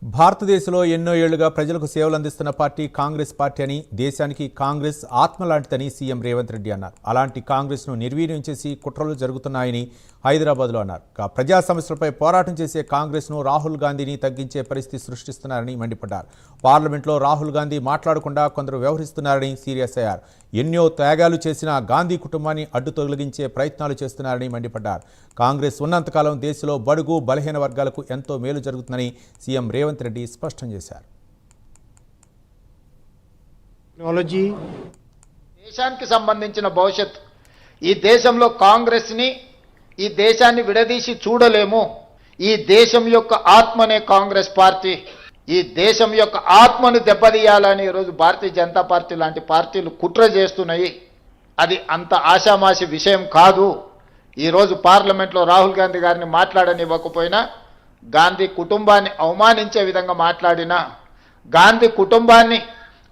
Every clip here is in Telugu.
భారతదేశంలో ఎన్నో ఏళ్లుగా ప్రజలకు సేవలు అందిస్తున్న పార్టీ కాంగ్రెస్ పార్టీ అని, దేశానికి కాంగ్రెస్ ఆత్మ లాంటిదని సీఎం రేవంత్ రెడ్డి అన్నారు. అలాంటి కాంగ్రెస్ను నిర్వీర్యం చేసి కుట్రలు జరుగుతున్నాయని హైదరాబాద్లో అన్నారు. ప్రజా సమస్యలపై పోరాటం చేసే కాంగ్రెస్ను రాహుల్ గాంధీని తగ్గించే పరిస్థితి సృష్టిస్తున్నారని మండిపడ్డారు. పార్లమెంట్లో రాహుల్ గాంధీ మాట్లాడకుండా కొందరు వ్యవహరిస్తున్నారని సీరియస్ అయ్యారు. ఎన్నో త్యాగాలు చేసిన గాంధీ కుటుంబాన్ని అడ్డు తొలగించే ప్రయత్నాలు చేస్తున్నారని మండిపడ్డారు. కాంగ్రెస్ ఉన్నంతకాలం దేశంలో బడుగు బలహీన వర్గాలకు ఎంతో మేలు జరుగుతుందని సీఎం రేవంత్ రెడ్డి స్పష్టం చేశారు. దేశానికి సంబంధించిన భవిష్యత్ ఈ దేశంలో కాంగ్రెస్ని ఈ దేశాన్ని విడదీసి చూడలేము. ఈ దేశం యొక్క ఆత్మనే కాంగ్రెస్ పార్టీ. ఈ దేశం యొక్క ఆత్మను దెబ్బతీయాలని ఈరోజు భారతీయ జనతా పార్టీ లాంటి పార్టీలు కుట్ర చేస్తున్నాయి. అది అంత ఆషామాషి విషయం కాదు. ఈరోజు పార్లమెంట్లో రాహుల్ గాంధీ గారిని మాట్లాడనివ్వకపోయినా, గాంధీ కుటుంబాన్ని అవమానించే విధంగా మాట్లాడినా, గాంధీ కుటుంబాన్ని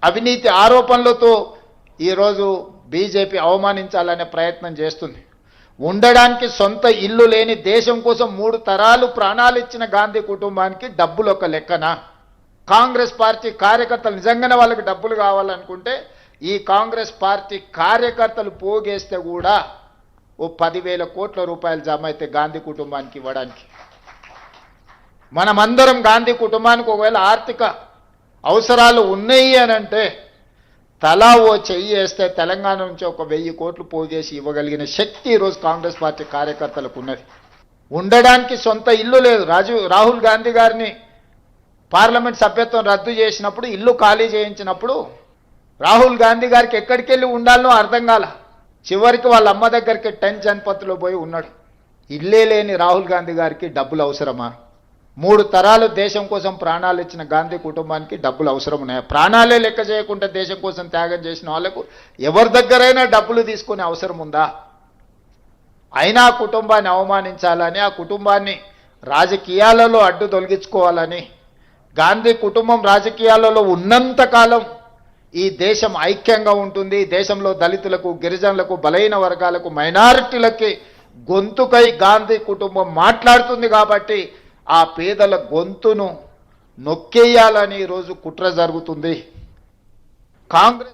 అవినీతి ఆరోపణలతో ఈరోజు బీజేపీ అవమానించాలనే ప్రయత్నం చేస్తుంది. ఉండడానికి సొంత ఇల్లు లేని, దేశం కోసం 3 తరాలు ప్రాణాలు ఇచ్చిన గాంధీ కుటుంబానికి డబ్బులు ఒక లెక్కనా? కాంగ్రెస్ పార్టీ కార్యకర్తలు నిజంగానే వాళ్ళకి డబ్బులు కావాలనుకుంటే ఈ కాంగ్రెస్ పార్టీ కార్యకర్తలు పోగేస్తే కూడా ఓ 10,000 కోట్ల రూపాయలు జమ అయితే గాంధీ కుటుంబానికి ఇవ్వడానికి. మనమందరం గాంధీ కుటుంబానికి ఒకవేళ ఆర్థిక అవసరాలు ఉన్నాయి అని అంటే తలా ఓ చెయ్యి వేస్తే తెలంగాణ నుంచి ఒక 1000 కోట్లు పోగేసి ఇవ్వగలిగిన శక్తి ఈరోజు కాంగ్రెస్ పార్టీ కార్యకర్తలకు ఉన్నది. ఉండడానికి సొంత ఇల్లు లేదు. రాహుల్ గాంధీ గారిని పార్లమెంట్ సభ్యత్వం రద్దు చేసినప్పుడు, ఇల్లు ఖాళీ చేయించినప్పుడు రాహుల్ గాంధీ గారికి ఎక్కడికి వెళ్ళి ఉండాలనో అర్థం కాల. చివరికి వాళ్ళ అమ్మ దగ్గరికి 10 జన్పత్లో పోయి ఉన్నాడు. ఇల్లే లేని రాహుల్ గాంధీ గారికి డబ్బులు అవసరమా? 3 తరాలు దేశం కోసం ప్రాణాలు ఇచ్చిన గాంధీ కుటుంబానికి డబ్బులు అవసరం ఉన్నాయా? ప్రాణాలే లెక్క చేయకుండా దేశం కోసం త్యాగం చేసిన వాళ్ళకు ఎవరి దగ్గరైనా డబ్బులు తీసుకునే అవసరం ఉందా? అయినా ఆ కుటుంబాన్ని అవమానించాలని, ఆ కుటుంబాన్ని రాజకీయాలలో అడ్డు తొలగించుకోవాలని, గాంధీ కుటుంబం రాజకీయాలలో ఉన్నంతకాలం ఈ దేశం ఐక్యంగా ఉంటుంది. దేశంలో దళితులకు, గిరిజనులకు, బలహీన వర్గాలకు, మైనారిటీలకి గొంతుకై గాంధీ కుటుంబం మాట్లాడుతుంది. కాబట్టి ఆ పేదల గొంతును నొక్కేయాలని ఈరోజు కుట్ర జరుగుతుంది. కాంగ్రెస్